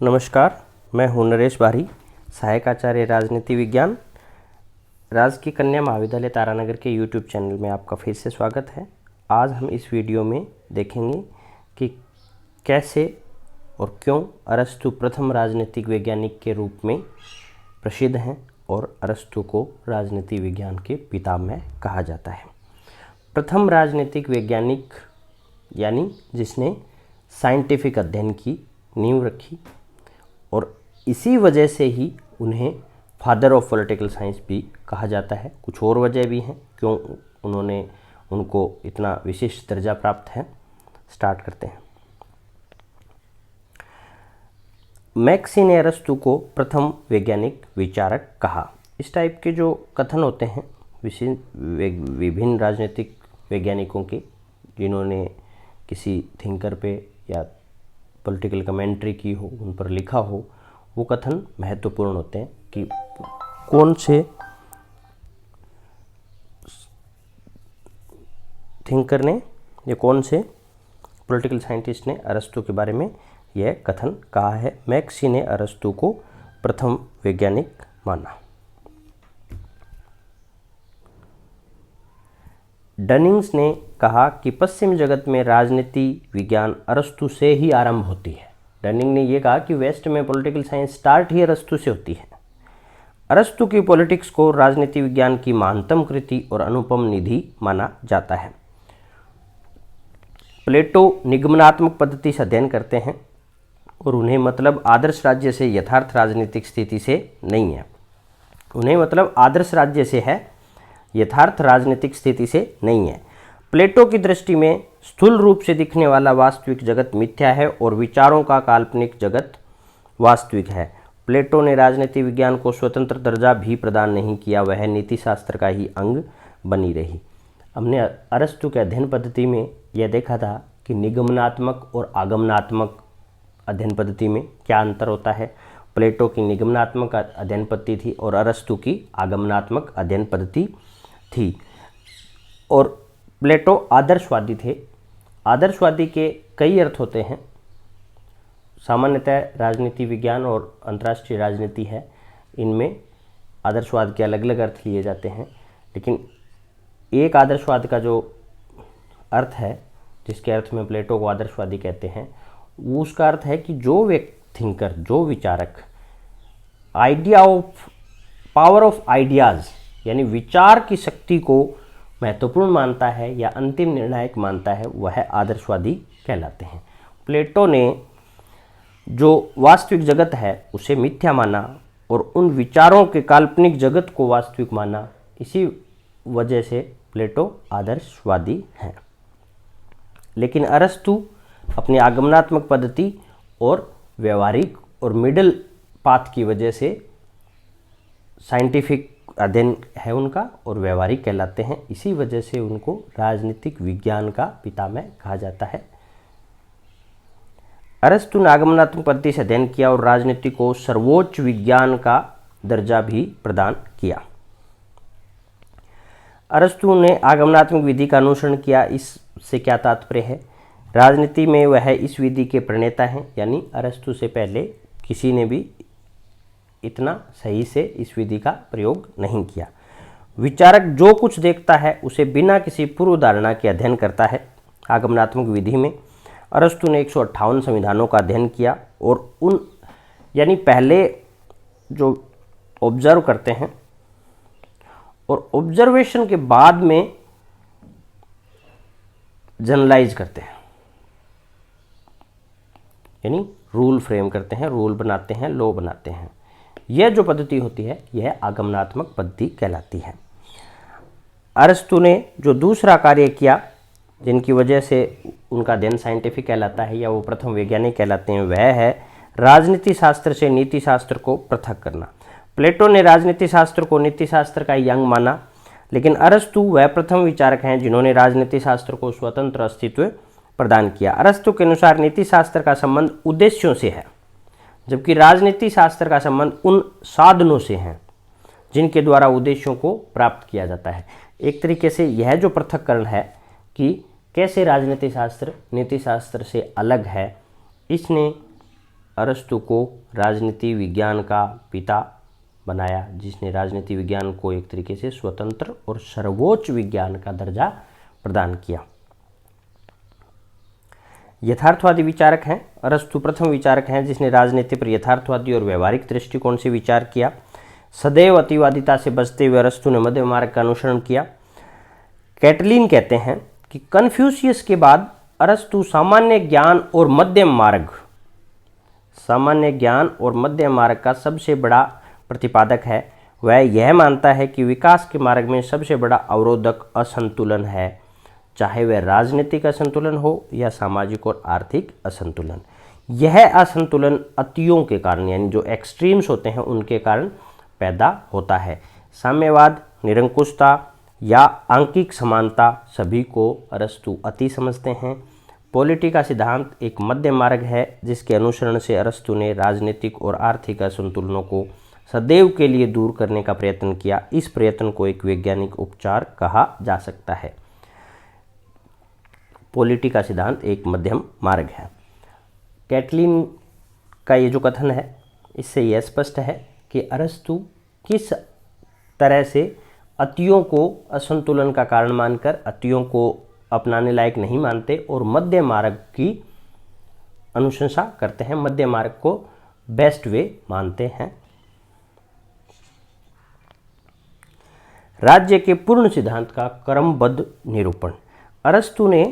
नमस्कार, मैं हूं नरेश बारी, सहायक आचार्य राजनीति विज्ञान, राजकीय कन्या महाविद्यालय तारानगर के यूट्यूब चैनल में आपका फिर से स्वागत है। आज हम इस वीडियो में देखेंगे कि कैसे और क्यों अरस्तु प्रथम राजनीतिक वैज्ञानिक के रूप में प्रसिद्ध हैं और अरस्तु को राजनीति विज्ञान के पितामह कहा जाता है। प्रथम राजनीतिक वैज्ञानिक यानी जिसने साइंटिफिक अध्ययन की नींव रखी और इसी वजह से ही उन्हें फादर ऑफ पॉलिटिकल साइंस भी कहा जाता है। कुछ और वजह भी हैं क्यों उनको इतना विशिष्ट दर्जा प्राप्त है। स्टार्ट करते हैं। मैक्सी ने अरस्तु को प्रथम वैज्ञानिक विचारक कहा। इस टाइप के जो कथन होते हैं विभिन्न राजनीतिक वैज्ञानिकों के, जिन्होंने किसी थिंकर पे या पॉलिटिकल कमेंट्री की हो, उन पर लिखा हो, वो कथन महत्वपूर्ण होते हैं कि कौन से थिंकर ने या कौन से पॉलिटिकल साइंटिस्ट ने अरस्तु के बारे में यह कथन कहा है। मैक्सी ने अरस्तु को प्रथम वैज्ञानिक माना। डनिंग्स ने कहा कि पश्चिम जगत में राजनीति विज्ञान अरस्तु से ही आरंभ होती है। डनिंग ने यह कहा कि वेस्ट में पॉलिटिकल साइंस स्टार्ट ही अरस्तु से होती है। अरस्तु की पॉलिटिक्स को राजनीति विज्ञान की महानतम कृति और अनुपम निधि माना जाता है। प्लेटो निगमनात्मक पद्धति से अध्ययन करते हैं और उन्हें मतलब आदर्श राज्य से यथार्थ राजनीतिक स्थिति से नहीं है। उन्हें मतलब आदर्श राज्य से है, यथार्थ राजनीतिक स्थिति से नहीं है। प्लेटो की दृष्टि में स्थूल रूप से दिखने वाला वास्तविक जगत मिथ्या है और विचारों का काल्पनिक जगत वास्तविक है। प्लेटो ने राजनीति विज्ञान को स्वतंत्र दर्जा भी प्रदान नहीं किया, वह नीति शास्त्र का ही अंग बनी रही। हमने अरस्तु के अध्ययन पद्धति में यह देखा था कि निगमनात्मक और आगमनात्मक अध्ययन पद्धति में क्या अंतर होता है। प्लेटो की निगमनात्मक अध्ययन पद्धति थी और अरस्तु की आगमनात्मक अध्ययन पद्धति थी। और प्लेटो आदर्शवादी थे। आदर्शवादी के कई अर्थ होते हैं। सामान्यतः राजनीति विज्ञान और अंतर्राष्ट्रीय राजनीति है, इनमें आदर्शवाद के अलग अलग अर्थ लिए जाते हैं, लेकिन एक आदर्शवाद का जो अर्थ है, जिसके अर्थ में प्लेटो को आदर्शवादी कहते हैं, वो उसका अर्थ है कि जो थिंकर, जो विचारक idea of power of ideas यानी विचार की शक्ति को महत्वपूर्ण मानता है या अंतिम निर्णायक मानता है, वह आदर्शवादी कहलाते हैं। प्लेटो ने जो वास्तविक जगत है उसे मिथ्या माना और उन विचारों के काल्पनिक जगत को वास्तविक माना। इसी वजह से प्लेटो आदर्शवादी हैं। लेकिन अरस्तु अपनी आगमनात्मक पद्धति और व्यवहारिक और मिडल पाथ की वजह से साइंटिफिक अध्ययन है उनका और व्यवहारिक कहलाते हैं। इसी वजह से उनको राजनीतिक विज्ञान का पितामह कहा जाता है। अरस्तु ने आगमनात्मक पद्धति से अध्ययन किया और राजनीति को सर्वोच्च विज्ञान का दर्जा भी प्रदान किया। अरस्तु ने आगमनात्मक विधि का अनुसरण किया। इससे क्या तात्पर्य है? राजनीति में वह इस विधि के प्रणेता हैं, यानी अरस्तु से पहले किसी ने भी इतना सही से इस विधि का प्रयोग नहीं किया। विचारक जो कुछ देखता है उसे बिना किसी पूर्व धारणा के अध्ययन करता है। आगमनात्मक विधि में अरस्तु ने 158 संविधानों का अध्ययन किया और उन यानी पहले जो ऑब्जर्व करते हैं और ऑब्जर्वेशन के बाद में जनरलाइज करते हैं, यानी रूल फ्रेम करते हैं, रूल बनाते हैं, लॉ बनाते हैं। यह जो पद्धति होती है यह आगमनात्मक पद्धति कहलाती है। अरस्तु ने जो दूसरा कार्य किया, जिनकी वजह से उनका अध्ययन साइंटिफिक कहलाता है या वो प्रथम वैज्ञानिक कहलाते हैं, वह है राजनीति शास्त्र से नीति शास्त्र को पृथक करना। प्लेटो ने राजनीति शास्त्र को नीति शास्त्र का ही अंग माना, लेकिन अरस्तु वह प्रथम विचारक हैं जिन्होंने राजनीति शास्त्र को स्वतंत्र अस्तित्व प्रदान किया। अरस्तु के अनुसार नीति शास्त्र का संबंध उद्देश्यों से है, जबकि राजनीति शास्त्र का संबंध उन साधनों से है जिनके द्वारा उद्देश्यों को प्राप्त किया जाता है। एक तरीके से यह जो पृथक्करण है कि कैसे राजनीति शास्त्र नीति शास्त्र से अलग है, इसने अरस्तु को राजनीति विज्ञान का पिता बनाया, जिसने राजनीति विज्ञान को एक तरीके से स्वतंत्र और सर्वोच्च विज्ञान का दर्जा प्रदान किया। यथार्थवादी विचारक हैं। अरस्तु प्रथम विचारक हैं जिसने राजनीति पर यथार्थवादी और व्यवहारिक दृष्टिकोण से विचार किया। सदैव अतिवादिता से बचते हुए अरस्तु ने मध्य मार्ग का अनुसरण किया। कैटलिन कहते हैं कि कन्फ्यूशियस के बाद अरस्तु सामान्य ज्ञान और मध्य मार्ग का सबसे बड़ा प्रतिपादक है। वह यह मानता है कि विकास के मार्ग में सबसे बड़ा अवरोधक असंतुलन है, चाहे वह राजनीतिक असंतुलन हो या सामाजिक और आर्थिक असंतुलन। यह असंतुलन अतियों के कारण, यानी जो एक्सट्रीम्स होते हैं उनके कारण पैदा होता है। साम्यवाद, निरंकुशता या आंकिक समानता सभी को अरस्तु अति समझते हैं। पॉलिटी का सिद्धांत एक मध्य मार्ग है जिसके अनुसरण से अरस्तु ने राजनीतिक और आर्थिक असंतुलनों को सदैव के लिए दूर करने का प्रयत्न किया। इस प्रयत्न को एक वैज्ञानिक उपचार कहा जा सकता है। पॉलिटी का सिद्धांत एक मध्यम मार्ग है। कैटलिन का ये जो कथन है, इससे यह स्पष्ट है कि अरस्तु किस तरह से अतियों को असंतुलन का कारण मानकर अतियों को अपनाने लायक नहीं मानते और मध्य मार्ग की अनुशंसा करते हैं, मध्य मार्ग को बेस्ट वे मानते हैं। राज्य के पूर्ण सिद्धांत का क्रमबद्ध निरूपण। अरस्तु ने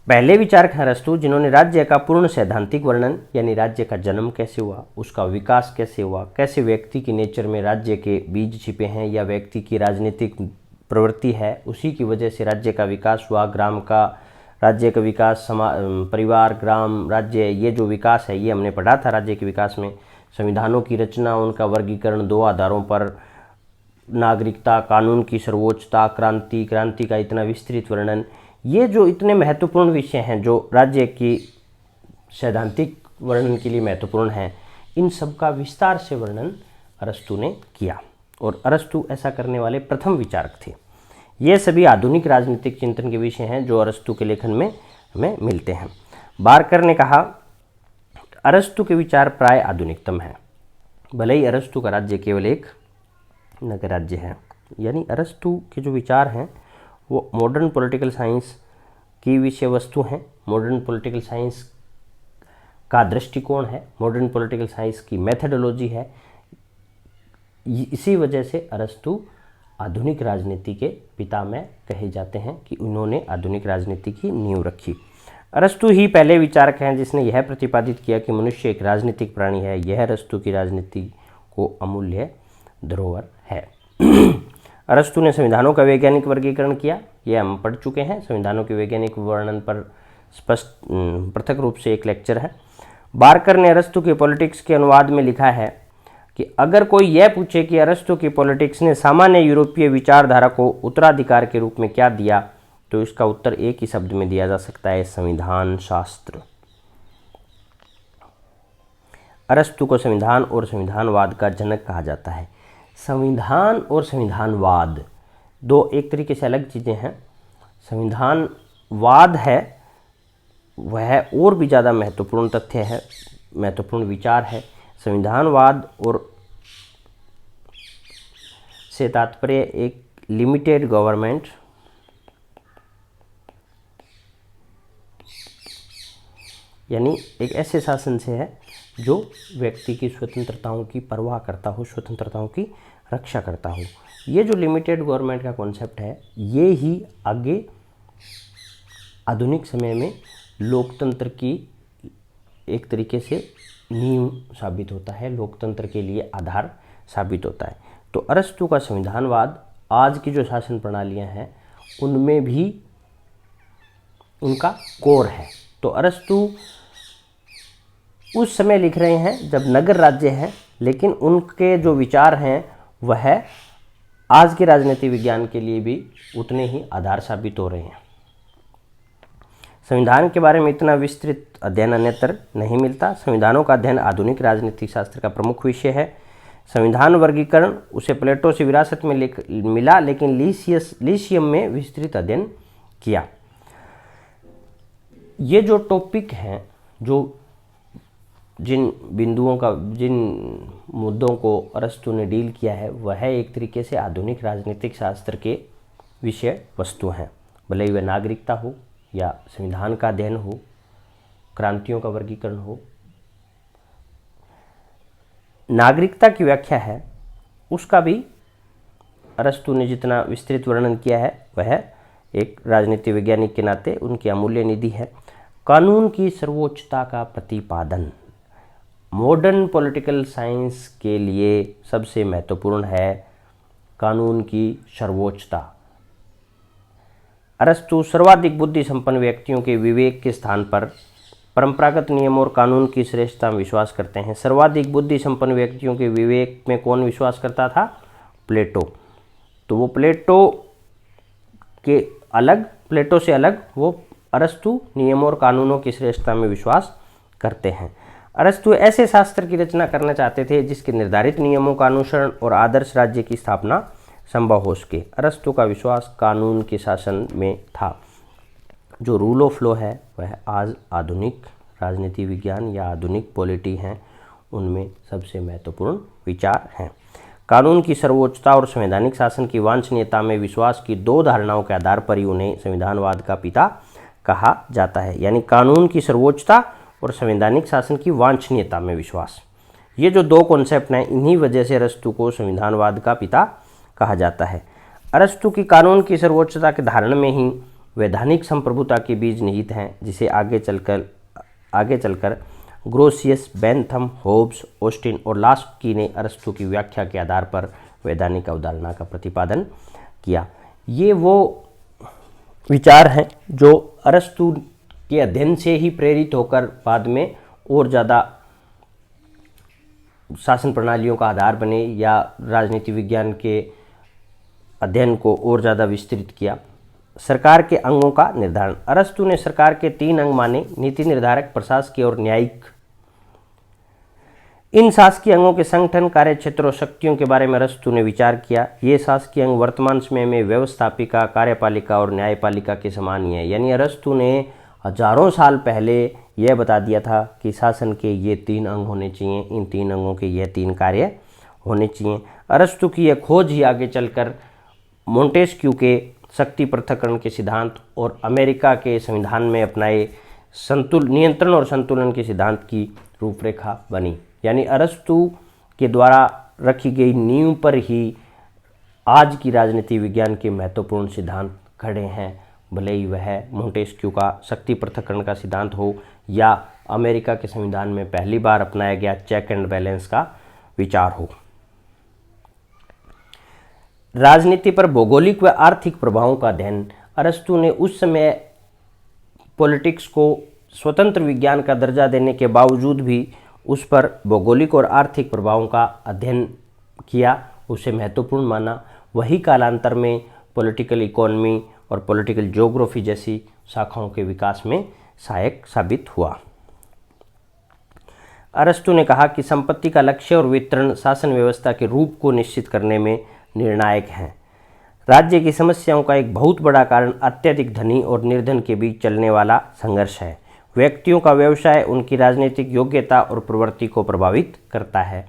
पहले विचारक हैं अरस्तु जिन्होंने राज्य का पूर्ण सैद्धांतिक वर्णन, यानी राज्य का जन्म कैसे हुआ, उसका विकास कैसे हुआ, कैसे व्यक्ति की नेचर में राज्य के बीज छिपे हैं या व्यक्ति की राजनीतिक प्रवृत्ति है, उसी की वजह से राज्य का विकास हुआ। राज्य का विकास, परिवार, ग्राम, राज्य, ये जो विकास है ये हमने पढ़ा था राज्य के विकास में। संविधानों की रचना, उनका वर्गीकरण 2 आधारों पर, नागरिकता, कानून की सर्वोच्चता, क्रांति का इतना विस्तृत वर्णन, ये जो इतने महत्वपूर्ण विषय हैं जो राज्य की सैद्धांतिक वर्णन के लिए महत्वपूर्ण हैं, इन सब का विस्तार से वर्णन अरस्तु ने किया और अरस्तु ऐसा करने वाले प्रथम विचारक थे। ये सभी आधुनिक राजनीतिक चिंतन के विषय हैं जो अरस्तु के लेखन में हमें मिलते हैं। बारकर ने कहा, अरस्तु के विचार प्राय आधुनिकतम हैं, भले ही अरस्तु का राज्य केवल एक नगर राज्य है। यानी अरस्तु के जो विचार हैं वो मॉडर्न पॉलिटिकल साइंस की विषय वस्तु हैं, मॉडर्न पॉलिटिकल साइंस का दृष्टिकोण है, मॉडर्न पॉलिटिकल साइंस की मेथडोलॉजी है। इसी वजह से अरस्तु आधुनिक राजनीति के पिता में कहे जाते हैं कि उन्होंने आधुनिक राजनीति की नींव रखी। अरस्तु ही पहले विचारक हैं जिसने यह प्रतिपादित किया कि मनुष्य एक राजनीतिक प्राणी है। यह अरस्तु की राजनीति को अमूल्य धरोहर है। अरस्तु ने संविधानों का वैज्ञानिक वर्गीकरण किया, यह हम पढ़ चुके हैं। संविधानों के वैज्ञानिक वर्णन पर स्पष्ट पृथक रूप से एक लेक्चर है। बारकर ने अरस्तु के पॉलिटिक्स के अनुवाद में लिखा है कि अगर कोई यह पूछे कि अरस्तु की पॉलिटिक्स ने सामान्य यूरोपीय विचारधारा को उत्तराधिकार के रूप में क्या दिया, तो इसका उत्तर एक ही शब्द में दिया जा सकता है, संविधान शास्त्र। अरस्तु को संविधान और संविधानवाद का जनक कहा जाता है। संविधान और संविधानवाद दो एक तरीके से अलग चीज़ें हैं। संविधानवाद है वह और भी ज़्यादा महत्वपूर्ण तथ्य है, महत्वपूर्ण विचार है। संविधानवाद और से तात्पर्य एक लिमिटेड गवर्नमेंट, यानी एक ऐसे शासन से है जो व्यक्ति की स्वतंत्रताओं की परवाह करता हो, स्वतंत्रताओं की रक्षा करता हो। ये जो लिमिटेड गवर्नमेंट का कॉन्सेप्ट है, ये ही आगे आधुनिक समय में लोकतंत्र की एक तरीके से नींव साबित होता है, लोकतंत्र के लिए आधार साबित होता है। तो अरस्तु का संविधानवाद आज की जो शासन प्रणालियां हैं उनमें भी उनका कोर है। तो अरस्तु उस समय लिख रहे हैं जब नगर राज्य है, लेकिन उनके जो विचार हैं वह आज के राजनीति विज्ञान के लिए भी उतने ही आधार साबित हो रहे हैं। संविधान के बारे में इतना विस्तृत अध्ययन अन्यत्र नहीं मिलता। संविधानों का अध्ययन आधुनिक राजनीतिक शास्त्र का प्रमुख विषय है। संविधान वर्गीकरण उसे प्लेटो से विरासत में मिला, लेकिन लीसियम में विस्तृत अध्ययन किया। ये जो टॉपिक हैं, जो जिन मुद्दों को अरस्तु ने डील किया है वह एक तरीके से आधुनिक राजनीतिक शास्त्र के विषय वस्तु हैं, भले ही वह नागरिकता हो या संविधान का अध्ययन हो, क्रांतियों का वर्गीकरण हो। नागरिकता की व्याख्या है उसका भी अरस्तु ने जितना विस्तृत वर्णन किया है वह एक राजनीति वैज्ञानिक के नाते उनकी अमूल्य निधि है। कानून की सर्वोच्चता का प्रतिपादन मॉडर्न पॉलिटिकल साइंस के लिए सबसे महत्वपूर्ण है। कानून की सर्वोच्चता। अरस्तु सर्वाधिक बुद्धि संपन्न व्यक्तियों के विवेक के स्थान पर परंपरागत नियम और कानून की श्रेष्ठता में विश्वास करते हैं। सर्वाधिक बुद्धि संपन्न व्यक्तियों के विवेक में कौन विश्वास करता था? प्लेटो। तो वो प्लेटो से अलग वो अरस्तु नियमों और कानूनों की श्रेष्ठता में विश्वास करते हैं। अरस्तु ऐसे शास्त्र की रचना करना चाहते थे जिसके निर्धारित नियमों का अनुसरण और आदर्श राज्य की स्थापना संभव हो सके। अरस्तु का विश्वास कानून के शासन में था। जो रूल ऑफ लॉ है वह आज आधुनिक राजनीति विज्ञान या आधुनिक पॉलिटी हैं उनमें सबसे महत्वपूर्ण विचार हैं। कानून की सर्वोच्चता और संवैधानिक शासन की वांछनीयता में विश्वास की दो धारणाओं के आधार पर ही उन्हें संविधानवाद का पिता कहा जाता है। यानी कानून की सर्वोच्चता और संवैधानिक शासन की वांछनीयता में विश्वास, ये जो दो कॉन्सेप्ट हैं इन्हीं वजह से अरस्तु को संविधानवाद का पिता कहा जाता है। अरस्तु की कानून की सर्वोच्चता के धारणा में ही वैधानिक संप्रभुता के बीज निहित हैं, जिसे आगे चलकर ग्रोसियस, बेंथम, होब्स, ऑस्टिन और लास्की ने अरस्तु की व्याख्या के आधार पर वैधानिक अवधारणा का प्रतिपादन किया। ये वो विचार हैं जो अरस्तु के अध्ययन से ही प्रेरित होकर बाद में और ज़्यादा शासन प्रणालियों का आधार बने या राजनीति विज्ञान के अध्ययन को और ज़्यादा विस्तृत किया। सरकार के अंगों का निर्धारण। अरस्तु ने सरकार के 3 अंग माने: नीति निर्धारक, प्रशासकीय और न्यायिक। इन शासकीय अंगों के संगठन, कार्यक्षेत्र और शक्तियों के बारे में अरस्तु ने विचार किया। ये शासकीय अंग वर्तमान समय में व्यवस्थापिका, कार्यपालिका और न्यायपालिका के समान ही है। यानी अरस्तु ने हजारों साल पहले यह बता दिया था कि शासन के ये 3 अंग होने चाहिए, इन 3 अंगों के ये 3 कार्य होने चाहिए। अरस्तु की यह खोज ही आगे चलकर मोंटेस्क्यू के शक्ति पृथक्करण के सिद्धांत और अमेरिका के संविधान में अपनाए नियंत्रण और संतुलन के सिद्धांत की रूपरेखा बनी। यानी अरस्तु के द्वारा रखी गई नींव पर ही आज की राजनीति विज्ञान के महत्वपूर्ण सिद्धांत खड़े हैं, भले ही वह मोंटेस्क्यू का शक्ति पृथक्करण का सिद्धांत हो या अमेरिका के संविधान में पहली बार अपनाया गया चेक एंड बैलेंस का विचार हो। राजनीति पर भौगोलिक व आर्थिक प्रभावों का अध्ययन। अरस्तु ने उस समय पॉलिटिक्स को स्वतंत्र विज्ञान का दर्जा देने के बावजूद भी उस पर भौगोलिक और आर्थिक प्रभावों का अध्ययन किया, उसे महत्वपूर्ण माना। वही कालांतर में पॉलिटिकल इकोनॉमी और पॉलिटिकल ज्योग्राफी जैसी शाखाओं के विकास में सहायक साबित हुआ। अरस्तु ने कहा कि संपत्ति का लक्ष्य और वितरण शासन व्यवस्था के रूप को निश्चित करने में निर्णायक हैं। राज्य की समस्याओं का एक बहुत बड़ा कारण अत्यधिक धनी और निर्धन के बीच चलने वाला संघर्ष है। व्यक्तियों का व्यवसाय उनकी राजनीतिक योग्यता और प्रवृत्ति को प्रभावित करता है।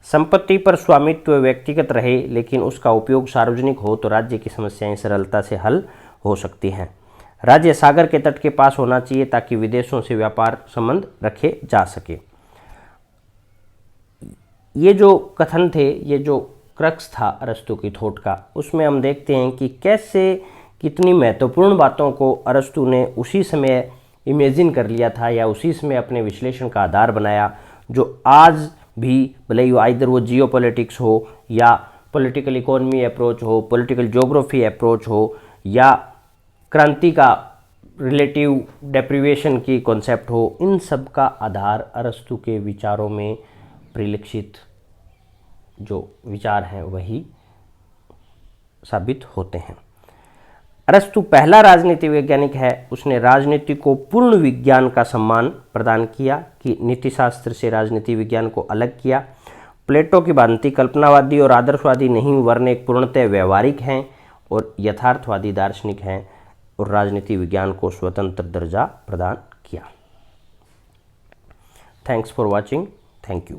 संपत्ति पर स्वामित्व व्यक्तिगत रहे लेकिन उसका उपयोग सार्वजनिक हो तो राज्य की समस्याएं सरलता से हल हो सकती हैं। राज्य सागर के तट के पास होना चाहिए ताकि विदेशों से व्यापार संबंध रखे जा सके। ये जो कथन थे, ये जो क्रक्स था अरस्तु की थॉट का, उसमें हम देखते हैं कि कैसे कितनी महत्वपूर्ण बातों को अरस्तु ने उसी समय इमेजिन कर लिया था या उसी समय अपने विश्लेषण का आधार बनाया, जो आज भी भले ही आइदर वो जियोपॉलिटिक्स हो या पॉलिटिकल इकोनॉमी अप्रोच हो, पॉलिटिकल ज्योग्राफी अप्रोच हो या क्रांति का रिलेटिव डेप्रिवेशन की कॉन्सेप्ट हो, इन सब का आधार अरस्तु के विचारों में परिलक्षित जो विचार हैं वही साबित होते हैं। अरस्तु पहला राजनीति वैज्ञानिक है। उसने राजनीति को पूर्ण विज्ञान का सम्मान प्रदान किया कि नीतिशास्त्र से राजनीति विज्ञान को अलग किया। प्लेटो की भांति कल्पनावादी और आदर्शवादी नहीं वरन एक पूर्णतः व्यवहारिक हैं और यथार्थवादी दार्शनिक हैं, और राजनीति विज्ञान को स्वतंत्र दर्जा प्रदान किया। Thanks for watching. Thank you.